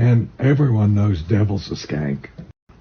And everyone knows Devil's a skank.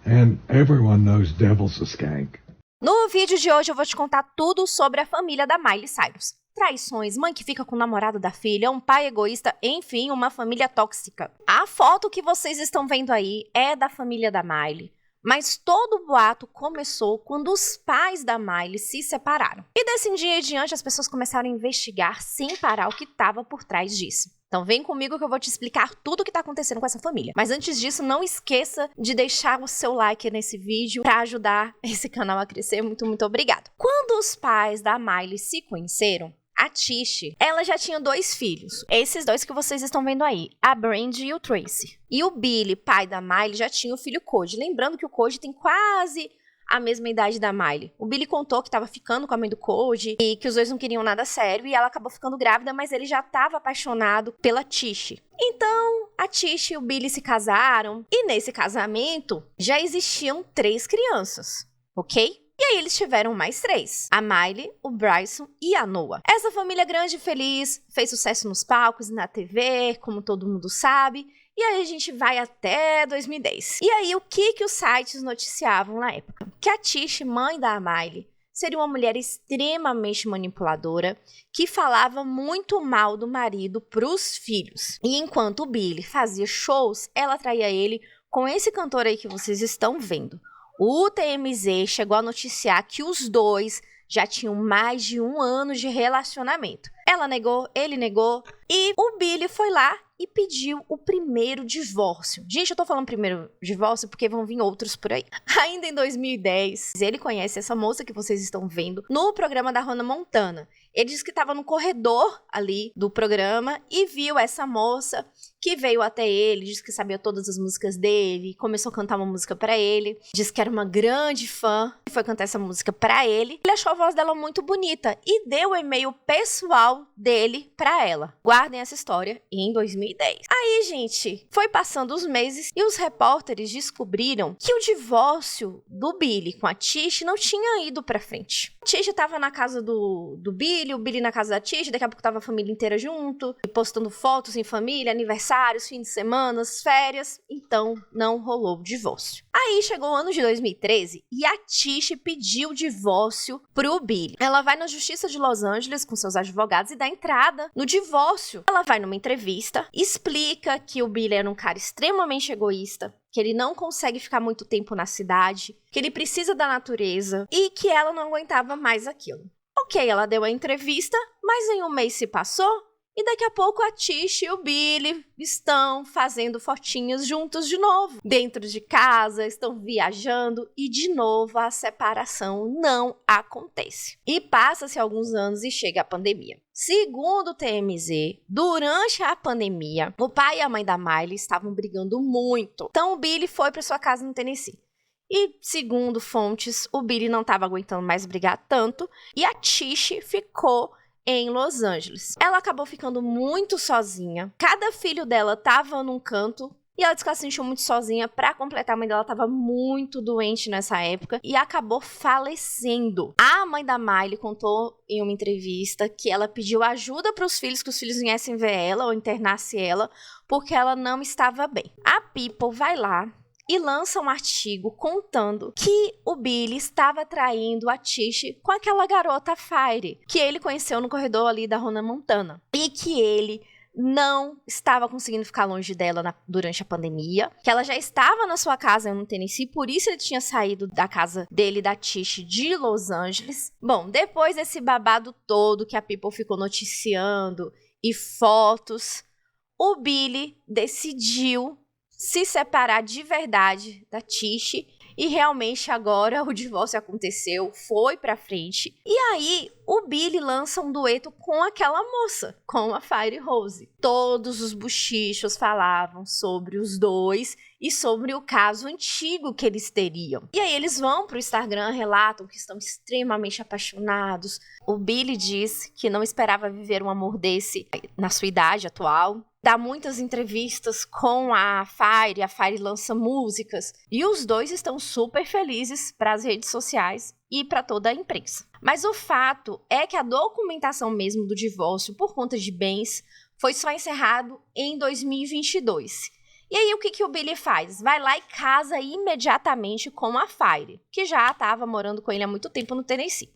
And everyone knows Devil's a skank. No vídeo de hoje eu vou te contar tudo sobre a família da Miley Cyrus. Traições, mãe que fica com o namorado da filha, um pai egoísta, enfim, uma família tóxica. A foto que vocês estão vendo aí é da família da Miley. Mas todo o boato começou quando os pais da Miley se separaram. E desse dia em diante as pessoas começaram a investigar sem parar o que estava por trás disso. Então vem comigo que eu vou te explicar tudo o que está acontecendo com essa família. Mas antes disso, não esqueça de deixar o seu like nesse vídeo para ajudar esse canal a crescer. Muito, muito obrigada. Quando os pais da Miley se conheceram, a Tish, ela já tinha 2 filhos. Esses 2 que vocês estão vendo aí, a Brandy e o Tracy. E o Billy, pai da Miley, já tinha o filho Cody. Lembrando que o Cody tem quase a mesma idade da Miley. O Billy contou que estava ficando com a mãe do Cody e que os 2 não queriam nada sério e ela acabou ficando grávida, mas ele já estava apaixonado pela Tish. Então, a Tish e o Billy se casaram e nesse casamento já existiam 3 crianças, ok? E aí eles tiveram mais 3, a Miley, o Bryson e a Noah. Essa família grande e feliz fez sucesso nos palcos e na TV, como todo mundo sabe. E aí a gente vai até 2010. E aí o que os sites noticiavam na época? Que a Tish, mãe da Miley, seria uma mulher extremamente manipuladora, que falava muito mal do marido pros filhos. E enquanto o Billy fazia shows, ela traía ele com esse cantor aí que vocês estão vendo. O TMZ chegou a noticiar que os 2 já tinham mais de 1 ano de relacionamento. Ela negou, ele negou e o Billy foi lá e pediu o primeiro divórcio. Gente, eu tô falando primeiro divórcio porque vão vir outros por aí. Ainda em 2010, ele conhece essa moça que vocês estão vendo no programa da Hannah Montana. Ele disse que estava no corredor ali do programa e viu essa moça que veio até ele, disse que sabia todas as músicas dele, começou a cantar uma música pra ele, disse que era uma grande fã e foi cantar essa música pra ele. Ele achou a voz dela muito bonita e deu o e-mail pessoal dele pra ela. Guardem essa história em 2010. Aí, gente, foi passando os meses e os repórteres descobriram que o divórcio do Billy com a Tish não tinha ido pra frente. A Tish tava na casa do Billy, o Billy na casa da Tish, daqui a pouco tava a família inteira junto, postando fotos em família, aniversários, fim de semana, férias, então não rolou o divórcio. Aí chegou o ano de 2013 e a Tish pediu o divórcio pro Billy. Ela vai na Justiça de Los Angeles com seus advogados e dá entrada no divórcio. Ela vai numa entrevista, explica que o Billy era um cara extremamente egoísta, que ele não consegue ficar muito tempo na cidade, que ele precisa da natureza e que ela não aguentava mais aquilo. Ok, ela deu a entrevista, mas em um mês se passou e daqui a pouco a Tish e o Billy estão fazendo fotinhas juntos de novo. Dentro de casa, estão viajando e de novo a separação não acontece. E passa-se alguns anos e chega a pandemia. Segundo o TMZ, durante a pandemia, o pai e a mãe da Miley estavam brigando muito. Então o Billy foi para sua casa no Tennessee. E, segundo fontes, o Billy não estava aguentando mais brigar tanto e a Tish ficou em Los Angeles. Ela acabou ficando muito sozinha. Cada filho dela estava num canto e ela disse que ela se sentiu muito sozinha. Para completar, a mãe dela estava muito doente nessa época e acabou falecendo. A mãe da Miley contou em uma entrevista que ela pediu ajuda para os filhos, que os filhos viessem ver ela ou internassem ela, porque ela não estava bem. A People vai lá e lança um artigo contando que o Billy estava traindo a Tish com aquela garota Fire, que ele conheceu no corredor ali da Hannah Montana. E que ele não estava conseguindo ficar longe dela durante a pandemia, que ela já estava na sua casa no Tennessee, por isso ele tinha saído da casa dele, da Tish, de Los Angeles. Bom, depois desse babado todo que a People ficou noticiando e fotos, o Billy decidiu se separar de verdade da Tish e realmente agora o divórcio aconteceu, foi pra frente. E aí o Billy lança um dueto com aquela moça, com a Fire Rose. Todos os bochichos falavam sobre os 2 e sobre o caso antigo que eles teriam. E aí eles vão pro Instagram, relatam que estão extremamente apaixonados. O Billy diz que não esperava viver um amor desse na sua idade atual. Dá muitas entrevistas com a Fire lança músicas e os 2 estão super felizes para as redes sociais e para toda a imprensa. Mas o fato é que a documentação mesmo do divórcio por conta de bens foi só encerrado em 2022. E aí, o que o Billy faz? Vai lá e casa imediatamente com a Fire, que já estava morando com ele há muito tempo no Tennessee.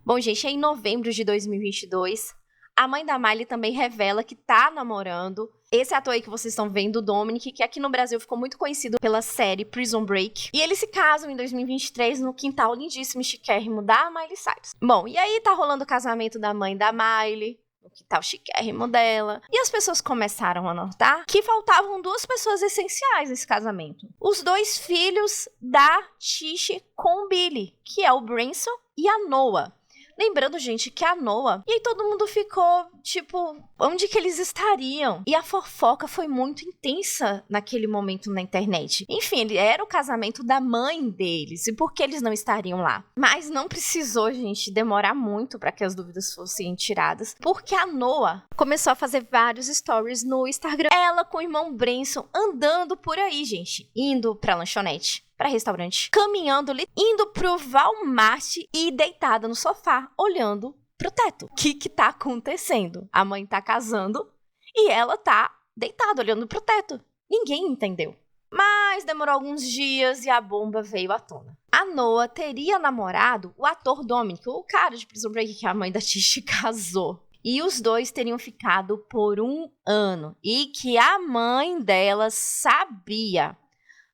Bom, gente, em novembro de 2022, a mãe da Miley também revela que tá namorando esse ator aí que vocês estão vendo, o Dominic, que aqui no Brasil ficou muito conhecido pela série Prison Break. E eles se casam em 2023 no quintal lindíssimo e chiquérrimo da Miley Cyrus. Bom, e aí tá rolando o casamento da mãe da Miley, no quintal chiquérrimo dela. E as pessoas começaram a notar que faltavam duas pessoas essenciais nesse casamento. Os dois filhos da Tish com o Billy, que é o Branson e a Noah. Lembrando, gente, que a Noah... E aí todo mundo ficou, tipo, onde que eles estariam? E a fofoca foi muito intensa naquele momento na internet. Enfim, ele era o casamento da mãe deles. E por que eles não estariam lá? Mas não precisou, gente, demorar muito para que as dúvidas fossem tiradas. Porque a Noah começou a fazer vários stories no Instagram. Ela com o irmão Branson andando por aí, gente. Indo pra lanchonete, para restaurante, caminhando, indo pro Walmart e deitada no sofá, olhando pro teto. O que tá acontecendo? A mãe tá casando e ela tá deitada, olhando pro teto. Ninguém entendeu. Mas demorou alguns dias e a bomba veio à tona. A Noah teria namorado o ator Dominic, o cara de Prison Break que a mãe da Tish casou. E os dois teriam ficado por 1 ano. E que a mãe dela sabia.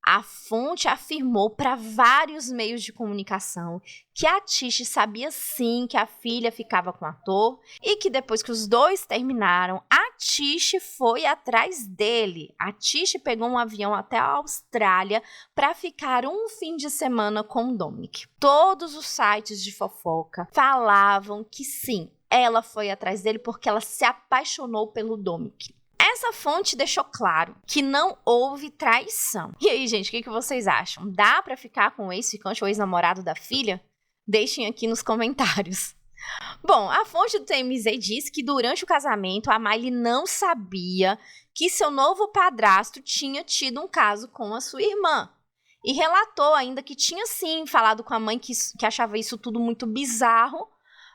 A fonte afirmou para vários meios de comunicação que a Tish sabia sim que a filha ficava com o ator e que depois que os dois terminaram, a Tish foi atrás dele. A Tish pegou um avião até a Austrália para ficar um fim de semana com o Dominic. Todos os sites de fofoca falavam que sim, ela foi atrás dele porque ela se apaixonou pelo Dominic. Essa fonte deixou claro que não houve traição. E aí, gente, o que vocês acham? Dá pra ficar com o ex-ficante ou ex-namorado da filha? Deixem aqui nos comentários. Bom, a fonte do TMZ diz que durante o casamento, a Miley não sabia que seu novo padrasto tinha tido um caso com a sua irmã. E relatou ainda que tinha sim falado com a mãe que achava isso tudo muito bizarro,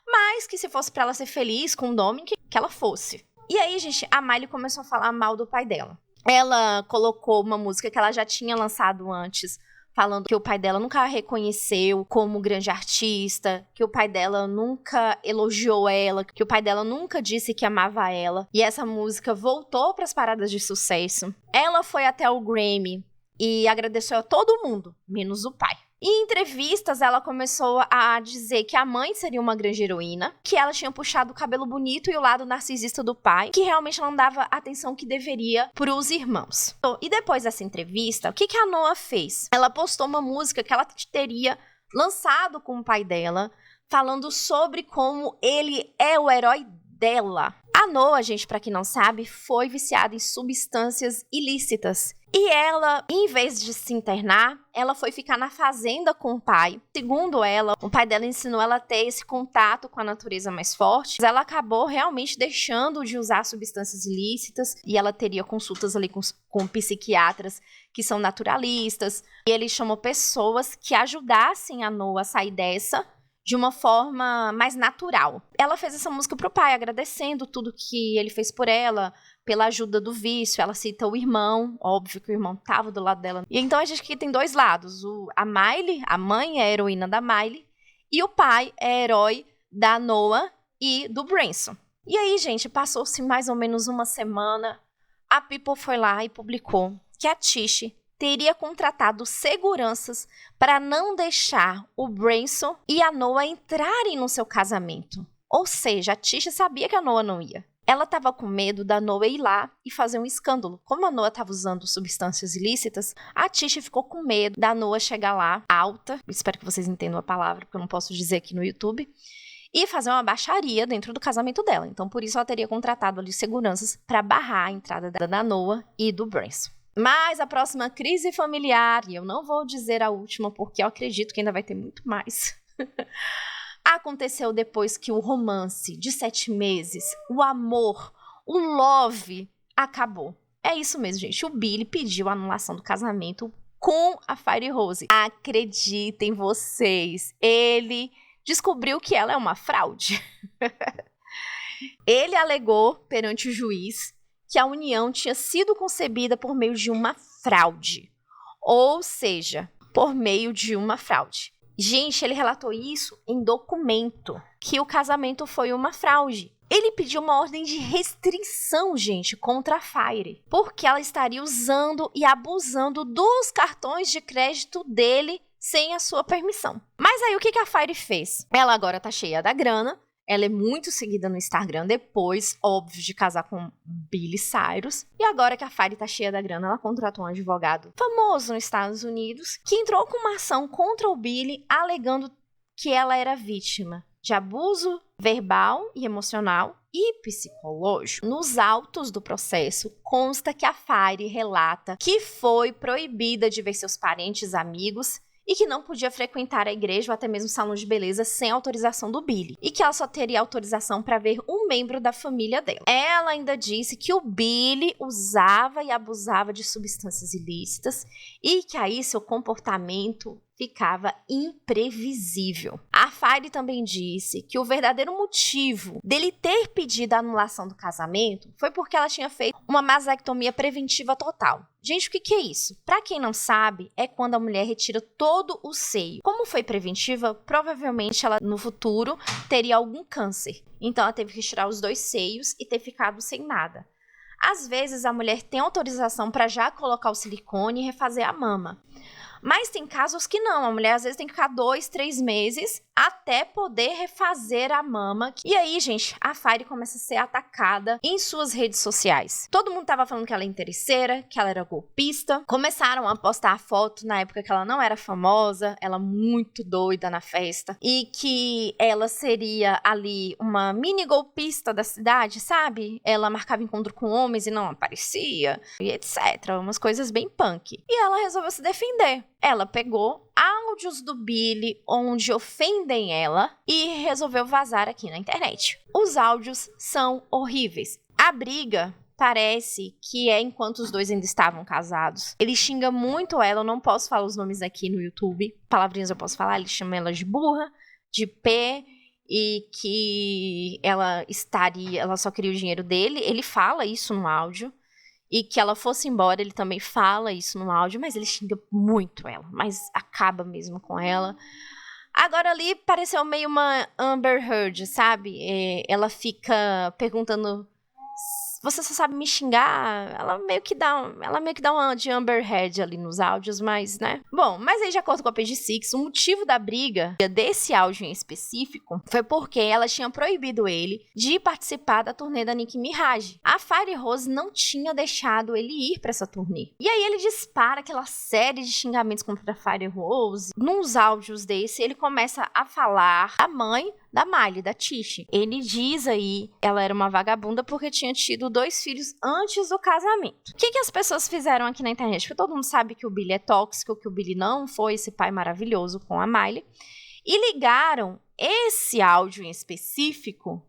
mas que se fosse pra ela ser feliz com o Dominic, que ela fosse. E aí, gente, a Miley começou a falar mal do pai dela. Ela colocou uma música que ela já tinha lançado antes, falando que o pai dela nunca a reconheceu como grande artista, que o pai dela nunca elogiou ela, que o pai dela nunca disse que amava ela. E essa música voltou para as paradas de sucesso. Ela foi até o Grammy e agradeceu a todo mundo, menos o pai. E em entrevistas, ela começou a dizer que a mãe seria uma grande heroína, que ela tinha puxado o cabelo bonito e o lado narcisista do pai, que realmente não dava a atenção que deveria para os irmãos. E depois dessa entrevista, o que a Noah fez? Ela postou uma música que ela teria lançado com o pai dela, falando sobre como ele é o herói dela. A Noah, gente, pra quem não sabe, foi viciada em substâncias ilícitas. E ela, em vez de se internar, ela foi ficar na fazenda com o pai. Segundo ela, o pai dela ensinou ela a ter esse contato com a natureza mais forte. Ela acabou realmente deixando de usar substâncias ilícitas e ela teria consultas ali com psiquiatras que são naturalistas. E ele chamou pessoas que ajudassem a Noah a sair dessa de uma forma mais natural. Ela fez essa música pro pai, agradecendo tudo que ele fez por ela, pela ajuda do vício. Ela cita o irmão, óbvio que o irmão tava do lado dela. E então a gente aqui tem dois lados. A Miley, a mãe é a heroína da Miley, e o pai é herói da Noah e do Branson. E aí, gente, passou-se mais ou menos uma semana, a People foi lá e publicou que a Tish teria contratado seguranças para não deixar o Branson e a Noah entrarem no seu casamento. Ou seja, a Tish sabia que a Noah não ia. Ela estava com medo da Noah ir lá e fazer um escândalo. Como a Noah estava usando substâncias ilícitas, a Tish ficou com medo da Noah chegar lá, alta, espero que vocês entendam a palavra, porque eu não posso dizer aqui no YouTube, e fazer uma baixaria dentro do casamento dela. Então, por isso, ela teria contratado ali seguranças para barrar a entrada da Noah e do Branson. Mas a próxima crise familiar, e eu não vou dizer a última porque eu acredito que ainda vai ter muito mais, aconteceu depois que o romance de 7 meses, o amor, o love, acabou. É isso mesmo, gente. O Billy pediu a anulação do casamento com a Fire Rose. Acreditem vocês, ele descobriu que ela é uma fraude. Ele alegou perante o juiz que a união tinha sido concebida por meio de uma fraude. Ou seja, por meio de uma fraude. Gente, ele relatou isso em documento, que o casamento foi uma fraude. Ele pediu uma ordem de restrição, gente, contra a Fire, porque ela estaria usando e abusando dos cartões de crédito dele sem a sua permissão. Mas aí o que a Fire fez? Ela agora tá cheia da grana, ela é muito seguida no Instagram depois, óbvio, de casar com Billy Cyrus. E agora que a Fire tá cheia da grana, ela contratou um advogado famoso nos Estados Unidos, que entrou com uma ação contra o Billy, alegando que ela era vítima de abuso verbal e emocional e psicológico. Nos autos do processo, consta que a Fire relata que foi proibida de ver seus parentes, amigos, e que não podia frequentar a igreja ou até mesmo salão de beleza sem autorização do Billy, e que ela só teria autorização para ver um membro da família dela. Ela ainda disse que o Billy usava e abusava de substâncias ilícitas e que aí seu comportamento ficava imprevisível. A Fire também disse que o verdadeiro motivo dele ter pedido a anulação do casamento foi porque ela tinha feito uma mastectomia preventiva total. Gente, o que é isso? Pra quem não sabe, é quando a mulher retira todo o seio. Como foi preventiva, provavelmente ela no futuro teria algum câncer. Então ela teve que tirar os 2 seios e ter ficado sem nada. Às vezes a mulher tem autorização para já colocar o silicone e refazer a mama. Mas tem casos que não, a mulher às vezes tem que ficar 2, 3 meses até poder refazer a mama. E aí, gente, a Fire começa a ser atacada em suas redes sociais. Todo mundo tava falando que ela é interesseira, que ela era golpista. Começaram a postar foto na época que ela não era famosa, ela muito doida na festa. E que ela seria ali uma mini golpista da cidade, sabe? Ela marcava encontro com homens e não aparecia, e etc. Umas coisas bem punk. E ela resolveu se defender. Ela pegou áudios do Billy onde ofendem ela e resolveu vazar aqui na internet. Os áudios são horríveis. A briga parece que é enquanto os dois ainda estavam casados. Ele xinga muito ela, eu não posso falar os nomes aqui no YouTube. Palavrinhas eu posso falar, ele chama ela de burra, de pé, e que ela só queria o dinheiro dele. Ele fala isso no áudio. E que ela fosse embora, ele também fala isso no áudio, mas ele xinga muito ela, mas acaba mesmo com ela. Agora ali pareceu meio uma Amber Heard, sabe? Ela fica perguntando, você só sabe me xingar? Ela meio que dá uma de Amber Heard ali nos áudios, mas, né? Bom, mas aí de acordo com a Page Six, o motivo da briga desse áudio em específico foi porque ela tinha proibido ele de participar da turnê da Nicki Minaj. A Fire Rose não tinha deixado ele ir pra essa turnê. E aí ele dispara aquela série de xingamentos contra a Fire Rose. Nos áudios desse, ele começa a falar da mãe da Miley, da Tish. Ele diz aí, ela era uma vagabunda porque tinha tido 2 filhos antes do casamento. O que as pessoas fizeram aqui na internet? Porque todo mundo sabe que o Billy é tóxico, que o Billy não foi esse pai maravilhoso com a Miley. E ligaram esse áudio em específico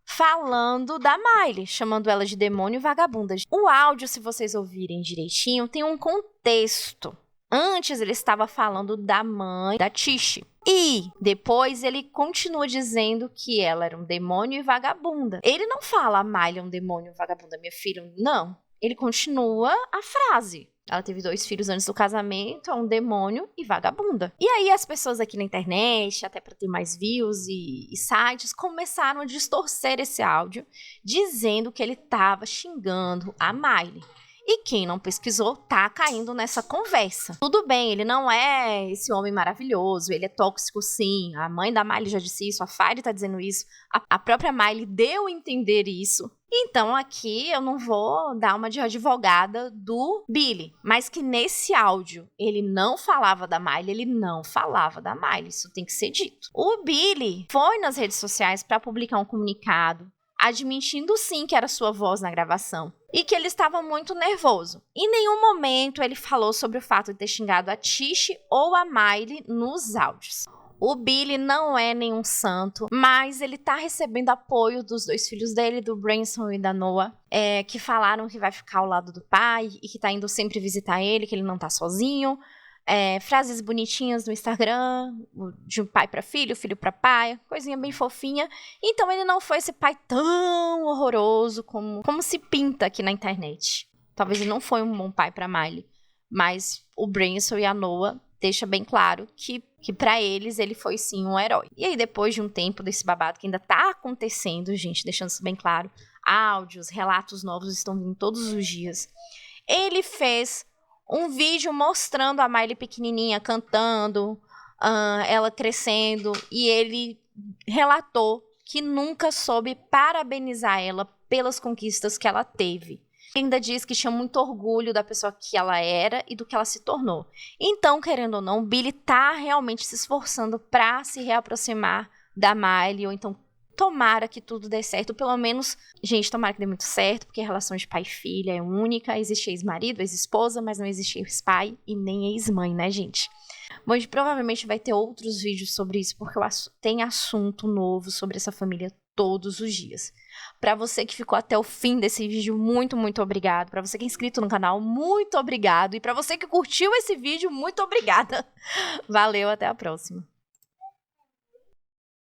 falando da Miley, chamando ela de demônio e vagabunda. O áudio, se vocês ouvirem direitinho, tem um contexto. Antes ele estava falando da mãe da Tish. E depois ele continua dizendo que ela era um demônio e vagabunda. Ele não fala a Miley é um demônio e vagabunda, minha filha. Não. Ele continua a frase. Ela teve 2 filhos antes do casamento, é um demônio e vagabunda. E aí as pessoas aqui na internet, até para ter mais views e sites, começaram a distorcer esse áudio, dizendo que ele estava xingando a Miley. E quem não pesquisou tá caindo nessa conversa. Tudo bem, ele não é esse homem maravilhoso, ele é tóxico sim. A mãe da Miley já disse isso, a Fire tá dizendo isso, a própria Miley deu a entender isso. Então aqui eu não vou dar uma de advogada do Billy, mas que nesse áudio ele não falava da Miley, ele não falava da Miley, isso tem que ser dito. O Billy foi nas redes sociais para publicar um comunicado, admitindo sim que era sua voz na gravação e que ele estava muito nervoso. Em nenhum momento ele falou sobre o fato de ter xingado a Tish ou a Miley nos áudios. O Billy não é nenhum santo, mas ele tá recebendo apoio dos 2 filhos dele, do Branson e da Noah, que falaram que vai ficar ao lado do pai e que tá indo sempre visitar ele, que ele não tá sozinho. frases bonitinhas no Instagram, de um pai para filho, filho para pai, coisinha bem fofinha. Então ele não foi esse pai tão horroroso como se pinta aqui na internet. Talvez ele não foi um bom pai para Miley, mas o Branson e a Noah deixa bem claro que para eles ele foi sim um herói. E aí depois de um tempo desse babado que ainda tá acontecendo, gente, deixando isso bem claro, áudios, relatos novos estão vindo todos os dias. Ele fez um vídeo mostrando a Miley pequenininha cantando, ela crescendo, e ele relatou que nunca soube parabenizar ela pelas conquistas que ela teve. Ainda diz que tinha muito orgulho da pessoa que ela era e do que ela se tornou. Então, querendo ou não, Billie tá realmente se esforçando pra se reaproximar da Miley, ou então tomara que tudo dê certo, pelo menos, gente, tomara que dê muito certo, porque a relação de pai e filha é única, existe ex-marido, ex-esposa, mas não existe ex-pai e nem ex-mãe, né, gente? Bom, a gente provavelmente vai ter outros vídeos sobre isso, porque tem assunto novo sobre essa família todos os dias. Pra você que ficou até o fim desse vídeo, muito, muito obrigado. Pra você que é inscrito no canal, muito obrigado. E pra você que curtiu esse vídeo, muito obrigada. Valeu, até a próxima.